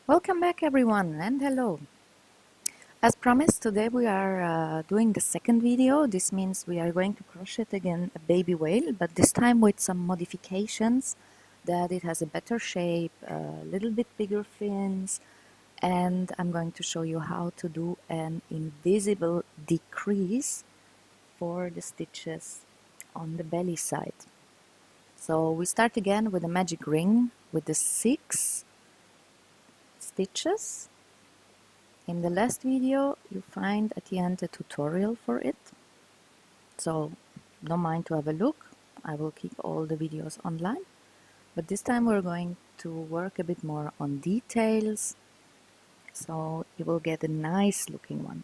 Welcome back everyone and hello. As promised, today we are doing the second video. This means we are going to crochet again a baby whale, but this time with some modifications that it has a better shape, a little bit bigger fins, and I'm going to show you how to do an invisible decrease for the stitches on the belly side. So we start again with a magic ring with the 6 stitches. In the last video you find at the end a tutorial for it, so don't mind to have a look. I will keep all the videos online, but this time we're going to work a bit more on details, so you will get a nice looking one.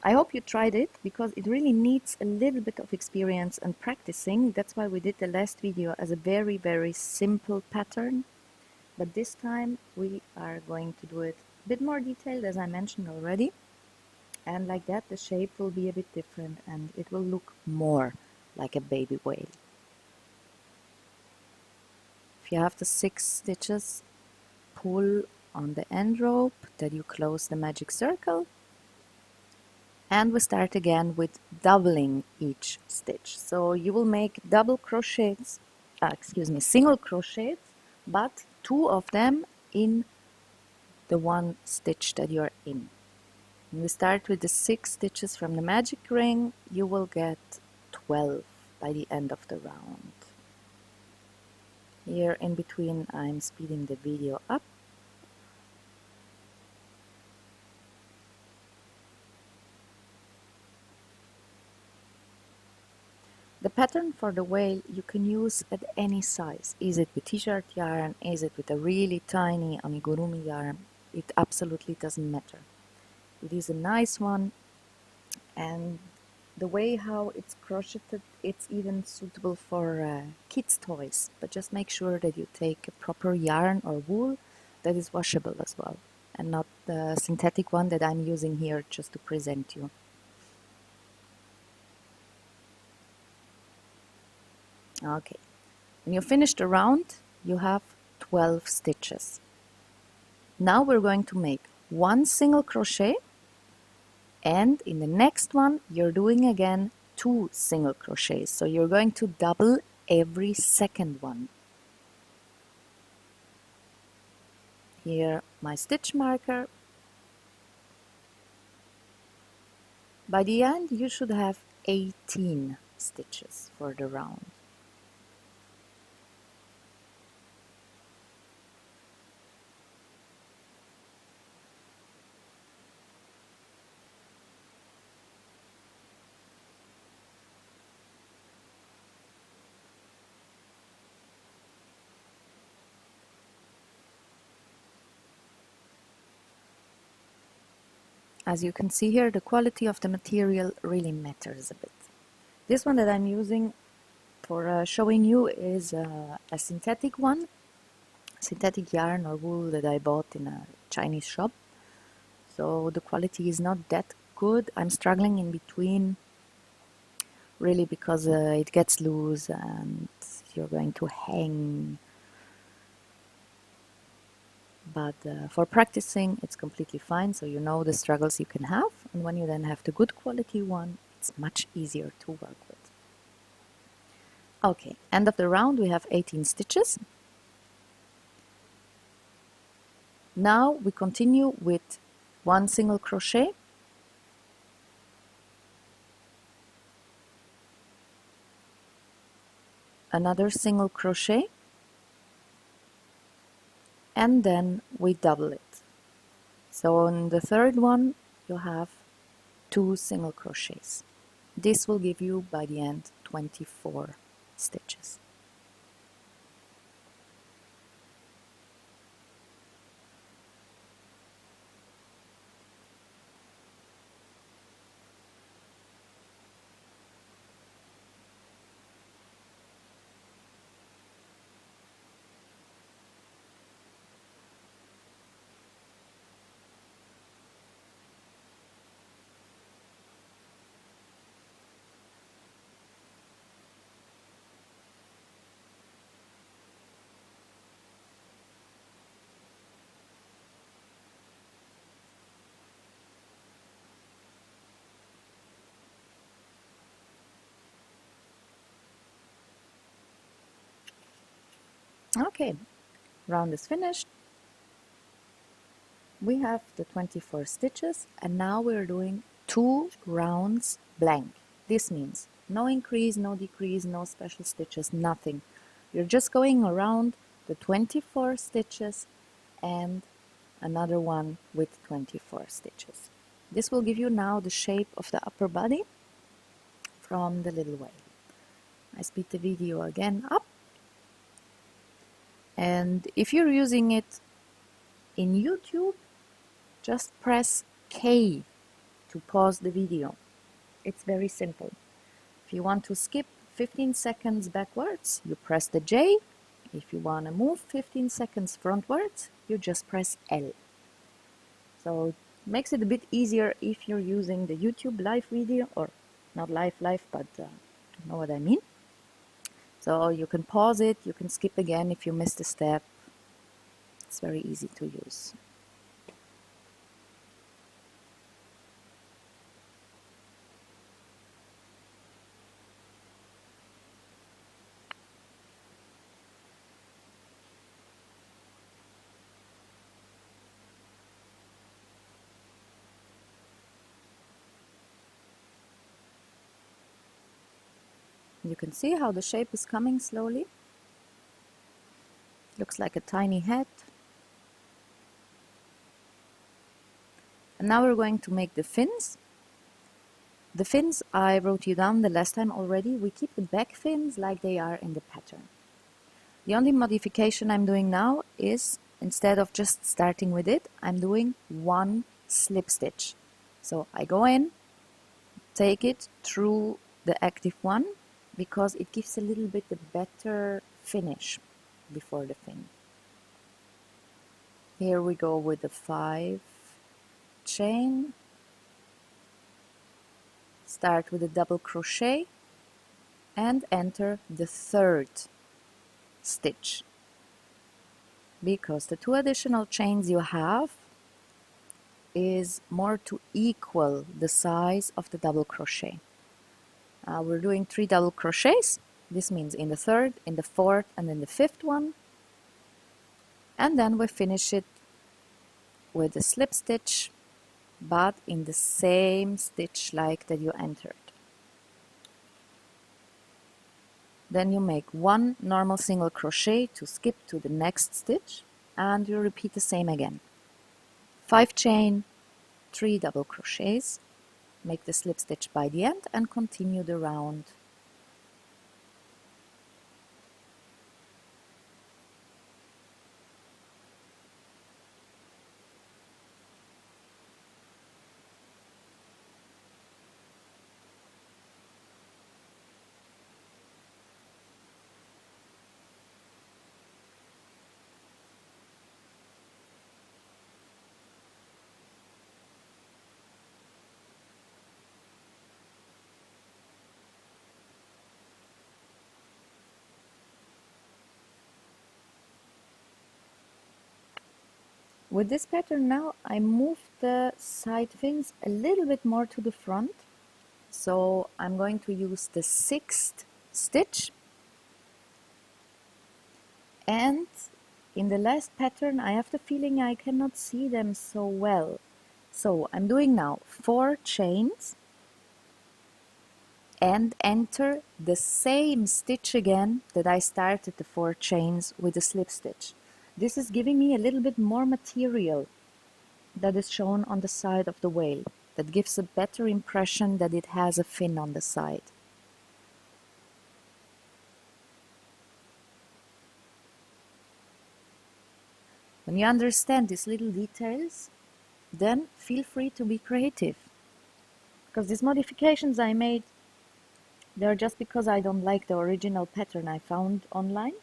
I hope you tried it, because it really needs a little bit of experience and practicing. That's why we did the last video as a very simple pattern, but this time we are going to do it a bit more detailed, as I mentioned already. And like that the shape will be a bit different and it will look more like a baby whale. If you have the 6 stitches, pull on the end rope that you close the magic circle, and we start again with doubling each stitch. So you will make double crochets, single crochets, but 2 of them in the one stitch that you're in. When we start with the 6 stitches from the magic ring, you will get 12 by the end of the round. Here in between I'm speeding the video up. The pattern for the whale you can use at any size. Is it with t-shirt yarn? Is it with a really tiny amigurumi yarn? It absolutely doesn't matter. It is a nice one, and the way how it's crocheted, it's even suitable for kids' toys. But just make sure that you take a proper yarn or wool that is washable as well, and not the synthetic one that I'm using here just to present you. Okay, when you finish the round, you have 12 stitches. Now we're going to make 1 single crochet, and in the next one you're doing again 2 single crochets, so you're going to double every second one. Here my stitch marker. By the end you should have 18 stitches for the round. As you can see here, the quality of the material really matters a bit. This one that I'm using for showing you is a synthetic one, synthetic yarn or wool that I bought in a Chinese shop. So the quality is not that good. I'm struggling in between, really, because it gets loose and you're going to hang. But for practicing it's completely fine, so you know the struggles you can have, and when you then have the good quality one, it's much easier to work with. Okay, end of the round we have 18 stitches. Now we continue with 1 single crochet, another single crochet, and then we double it. So on the third one you have 2 single crochets. This will give you by the end 24 stitches. Okay, round is finished. We have the 24 stitches, and now we're doing 2 rounds blank. This means no increase, no decrease, no special stitches, nothing. You're just going around the 24 stitches and another one with 24 stitches. This will give you now the shape of the upper body from the little whale. I speed the video again up, and if you're using it in YouTube, just press K to pause the video. It's very simple. If you want to skip 15 seconds backwards, you press the J. If you want to move 15 seconds frontwards, you just press L. So it makes it a bit easier if you're using the YouTube live video, or not live, but you know what I mean. So you can pause it, you can skip again if you missed a step. It's very easy to use. You can see how the shape is coming slowly. Looks like a tiny head. And now we're going to make the fins. The fins I wrote you down the last time already. We keep the back fins like they are in the pattern. The only modification I'm doing now is, instead of just starting with it, I'm doing one slip stitch. So I go in, take it through the active one, because it gives a little bit a better finish before the fin. Here we go with the 5 chain, start with a double crochet and enter the 3rd stitch, because the 2 additional chains you have is more to equal the size of the double crochet. We're doing 3 double crochets. This means in the 3rd, in the 4th, and in the 5th one, and then we finish it with a slip stitch, but in the same stitch like that you entered. Then you make 1 normal single crochet to skip to the next stitch, and you repeat the same again. 5 chain, 3 double crochets, make the slip stitch by the end and continue the round. With this pattern now, I move the side fins a little bit more to the front. So I'm going to use the 6th stitch, and in the last pattern I have the feeling I cannot see them so well. So I'm doing now 4 chains and enter the same stitch again that I started the 4 chains with the slip stitch. This is giving me a little bit more material that is shown on the side of the whale. That gives a better impression that it has a fin on the side. When you understand these little details, then feel free to be creative. Because these modifications I made, they're just because I don't like the original pattern I found online,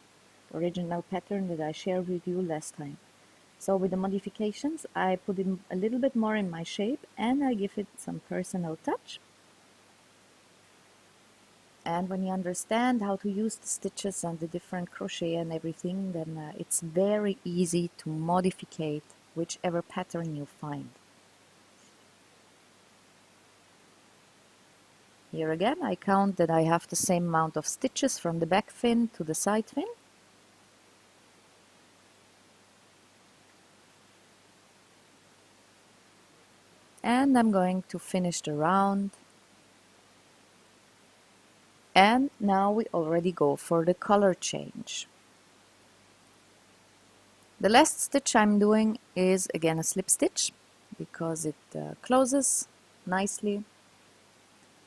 the original pattern that I shared with you last time. So with the modifications, I put in a little bit more in my shape and I give it some personal touch. And when you understand how to use the stitches and the different crochet and everything, then it's very easy to modificate whichever pattern you find. Here again, I count that I have the same amount of stitches from the back fin to the side fin. And I'm going to finish the round. And now we already go for the color change. The last stitch I'm doing is again a slip stitch because it closes nicely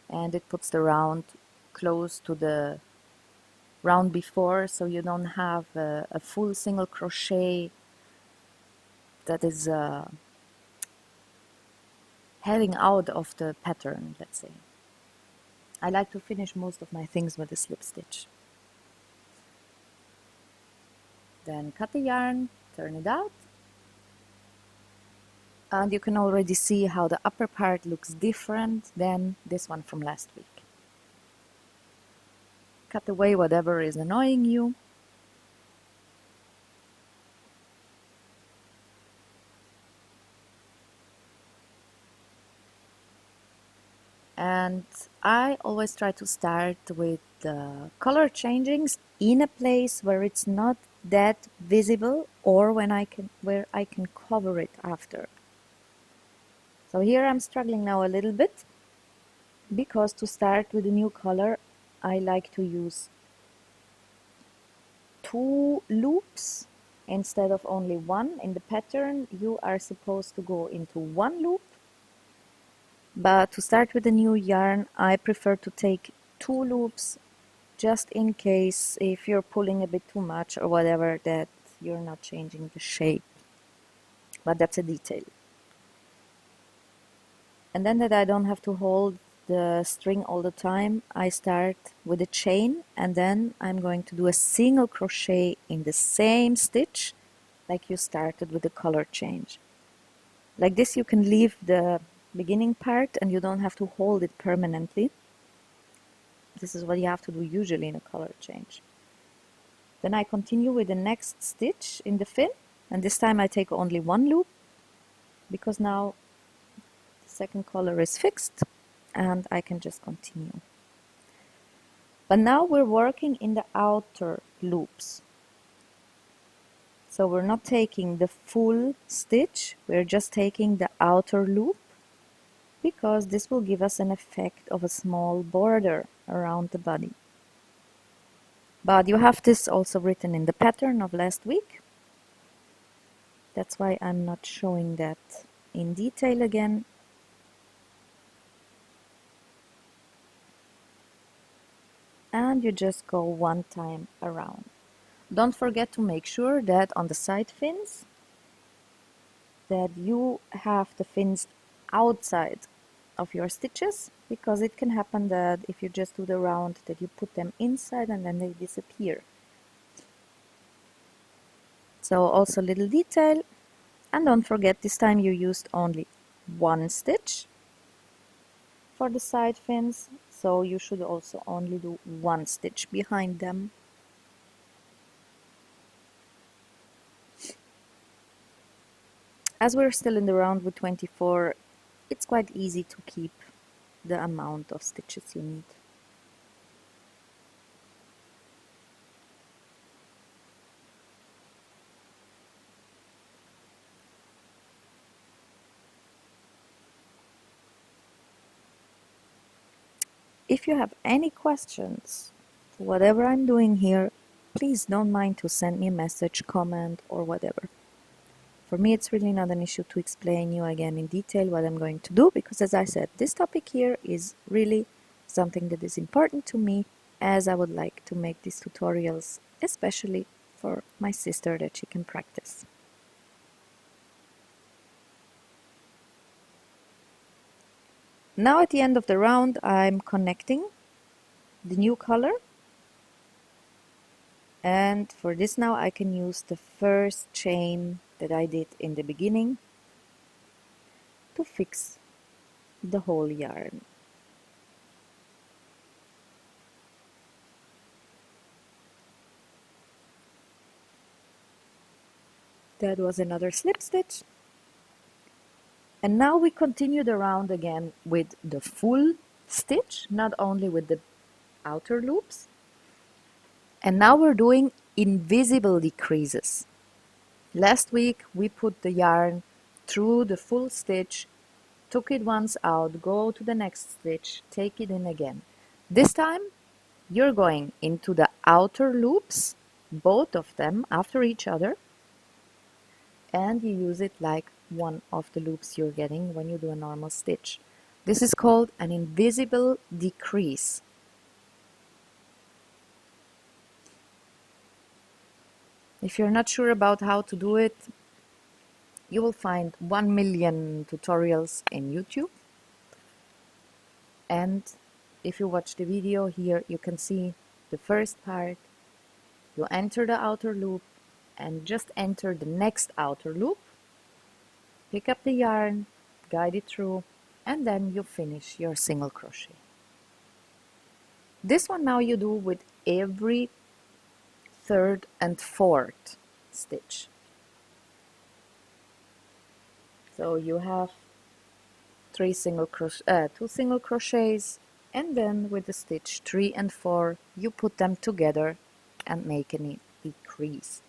and it puts the round close to the round before, so you don't have a full single crochet that is heading out of the pattern, let's say. I like to finish most of my things with a slip stitch. Then cut the yarn, turn it out, and you can already see how the upper part looks different than this one from last week. Cut away whatever is annoying you. And I always try to start with color changings in a place where it's not that visible or where I can cover it after. So here I'm struggling now a little bit because to start with a new color I like to use 2 loops instead of only 1. In the pattern you are supposed to go into 1 loop, but to start with a new yarn I prefer to take 2 loops just in case if you're pulling a bit too much or whatever that you're not changing the shape, but that's a detail. And then that I don't have to hold the string all the time, I start with a chain and then I'm going to do a single crochet in the same stitch like you started with the color change. Like this you can leave the beginning part and you don't have to hold it permanently. This is what you have to do usually in a color change. Then I continue with the next stitch in the fin, and this time I take only 1 loop because now the second color is fixed and I can just continue. But now we're working in the outer loops. So we're not taking the full stitch, we're just taking the outer loop because this will give us an effect of a small border around the body. But you have this also written in the pattern of last week. That's why I'm not showing that in detail again. And you just go 1 time around. Don't forget to make sure that on the side fins that you have the fins outside of your stitches, because it can happen that if you just do the round that you put them inside and then they disappear. So also little detail, and don't forget this time you used only 1 stitch for the side fins, so you should also only do 1 stitch behind them. As we're still in the round with 24, it's quite easy to keep the amount of stitches you need. If you have any questions to whatever I'm doing here, please don't mind to send me a message, comment, or whatever. For me, it's really not an issue to explain you again in detail what I'm going to do, because as I said, this topic here is really something that is important to me, as I would like to make these tutorials, especially for my sister, that she can practice. Now at the end of the round, I'm connecting the new color. And for this now I can use the first chain that I did in the beginning to fix the whole yarn. That was another slip stitch. And now we continue the round again with the full stitch, not only with the outer loops. And now we're doing invisible decreases. Last week we put the yarn through the full stitch took it once out, go to the next stitch, take it in again. This time you're going into the outer loops, both of them after each other, and you use it like one of the loops you're getting when you do a normal stitch. This is called an invisible decrease. If you're not sure about how to do it, you will find 1 million tutorials in YouTube. And if you watch the video here, you can see the first part. You enter the outer loop and just enter the next outer loop. Pick up the yarn, guide it through, and then you finish your single crochet. This one now you do with every third and fourth stitch. So you have two single crochets, and then with the stitch 3 and 4 you put them together and make a decrease.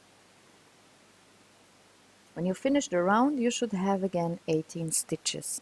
When you finish the round, you should have again 18 stitches.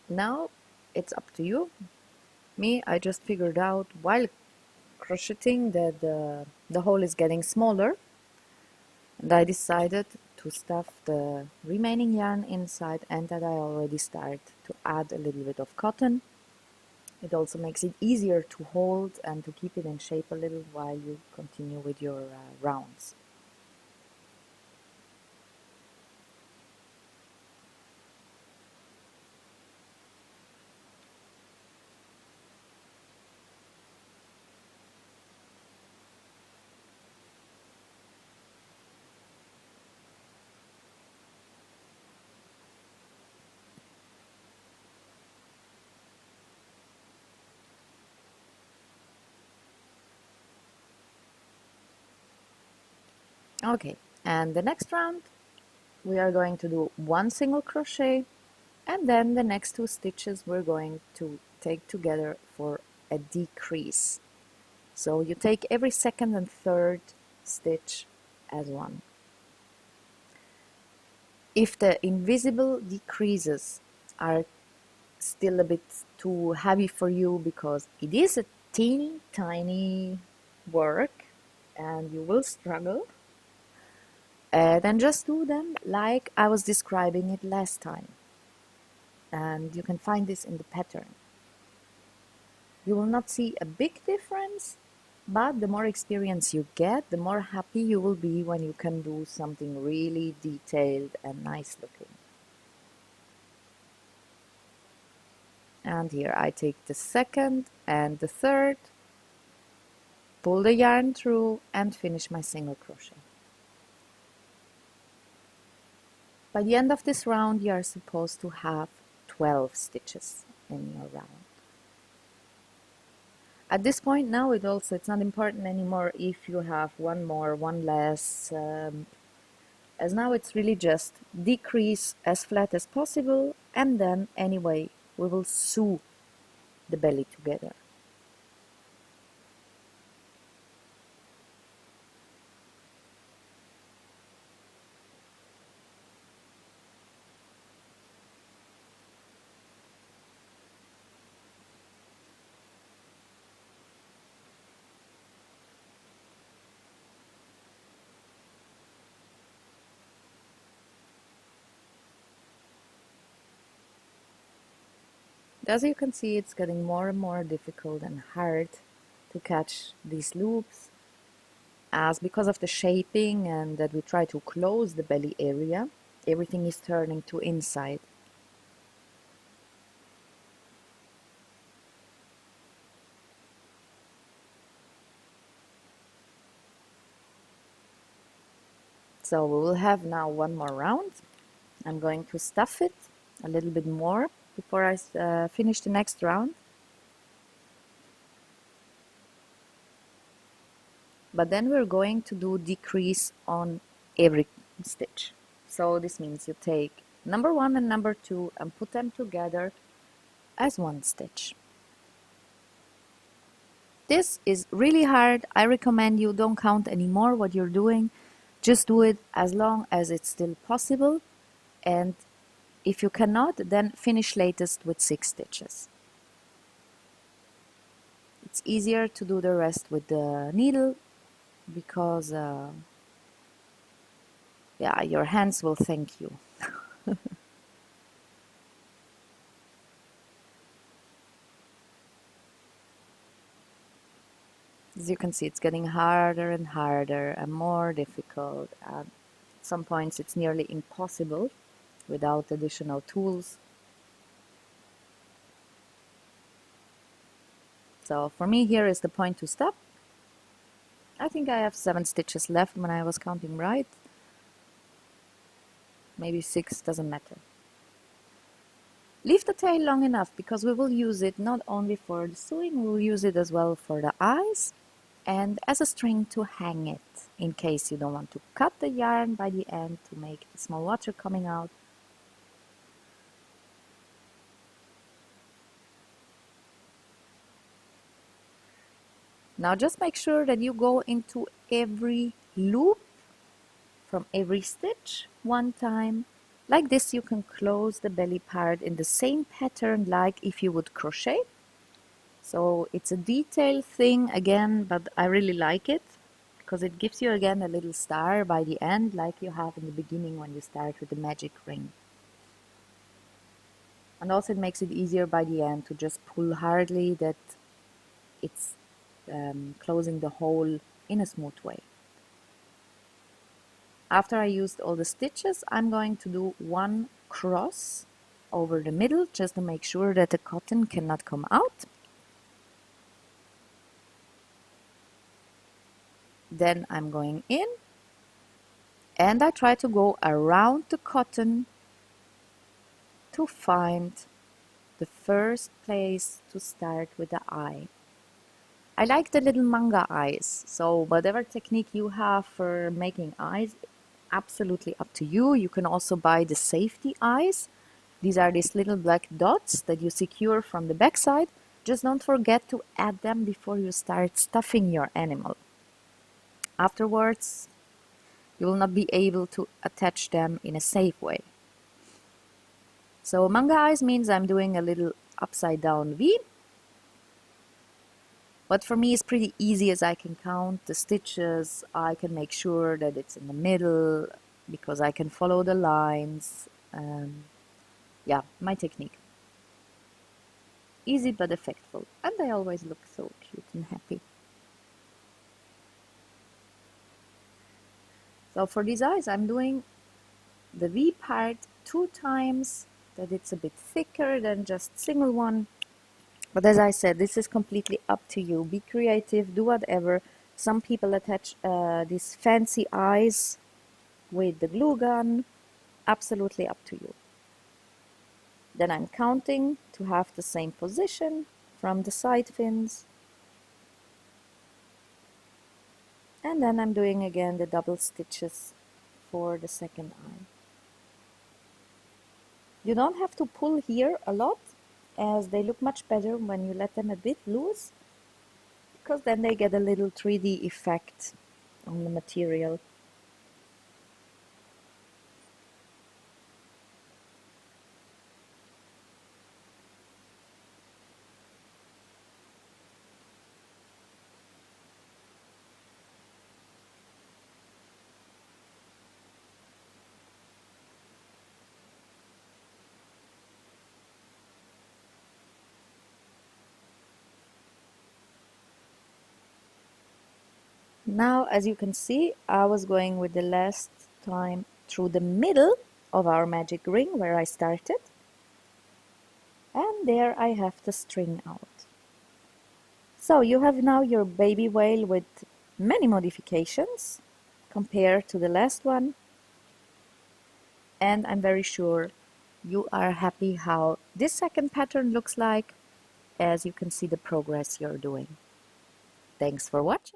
Now it's up to you. Me, I just figured out while crocheting that the hole is getting smaller, and I decided to stuff the remaining yarn inside, and that I already start to add a little bit of cotton. It also makes it easier to hold and to keep it in shape a little while you continue with your rounds. Okay, and the next round we are going to do 1 single crochet, and then the next 2 stitches we're going to take together for a decrease. So you take every second and third stitch as one. If the invisible decreases are still a bit too heavy for you because it is a teeny tiny work and you will struggle, then just do them like I was describing it last time. And you can find this in the pattern. You will not see a big difference, but the more experience you get, the more happy you will be when you can do something really detailed and nice looking. And here I take the second and the third, pull the yarn through and finish my single crochet. By the end of this round, you are supposed to have 12 stitches in your round. At this point now, it's not important anymore if you have one more, one less, as now it's really just decrease as flat as possible, and then anyway we will sew the belly together. As you can see, it's getting more and more difficult and hard to catch these loops, as because of the shaping and that we try to close the belly area, everything is turning to inside. So we will have now one more round. I'm going to stuff it a little bit more before I finish the next round. but then we're going to do decrease on every stitch. So this means you take number 1 and number 2 and put them together as one stitch. This is really hard. I recommend you don't count anymore what you're doing. Just do it as long as it's still possible, and if you cannot, then finish latest with 6 stitches. It's easier to do the rest with the needle because yeah, your hands will thank you. As you can see, it's getting harder and harder and more difficult. At some points it's nearly impossible without additional tools. So for me, here is the point to stop. I think I have 7 stitches left when I was counting right. Maybe 6, doesn't matter. Leave the tail long enough because we will use it not only for the sewing, we will use it as well for the eyes and as a string to hang it in case you don't want to cut the yarn by the end to make the small water coming out. Now just make sure that you go into every loop from every stitch one time. Like this, you can close the belly part in the same pattern like if you would crochet. So it's a detail thing again, but I really like it because it gives you again a little star by the end like you have in the beginning when you start with the magic ring. And also it makes it easier by the end to just pull hardly that it's closing the hole in a smooth way. After I used all the stitches, I'm going to do one cross over the middle just to make sure that the cotton cannot come out. Then I'm going in and I try to go around the cotton to find the first place to start with the eye. I like the little manga eyes, so whatever technique you have for making eyes, absolutely up to you. You can also buy the safety eyes. These are these little black dots that you secure from the backside. Just don't forget to add them before you start stuffing your animal. Afterwards, you will not be able to attach them in a safe way. So manga eyes means I'm doing a little upside down V. But for me, it's pretty easy as I can count the stitches. I can make sure that it's in the middle because I can follow the lines. Yeah, my technique. Easy but effective. And I always look so cute and happy. So for these eyes, I'm doing the V part 2 times, that it's a bit thicker than just single one. But as I said, this is completely up to you. Be creative, do whatever. Some people attach these fancy eyes with the glue gun. Absolutely up to you. Then I'm counting to have the same position from the side fins. And then I'm doing again the double stitches for the second eye. You don't have to pull here a lot, as they look much better when you let them a bit loose, because then they get a little 3D effect on the material. Now, as you can see, I was going with the last time through the middle of our magic ring where I started. And there I have the string out. So you have now your baby whale with many modifications compared to the last one. And I'm very sure you are happy how this second pattern looks like, as you can see the progress you're doing. Thanks for watching.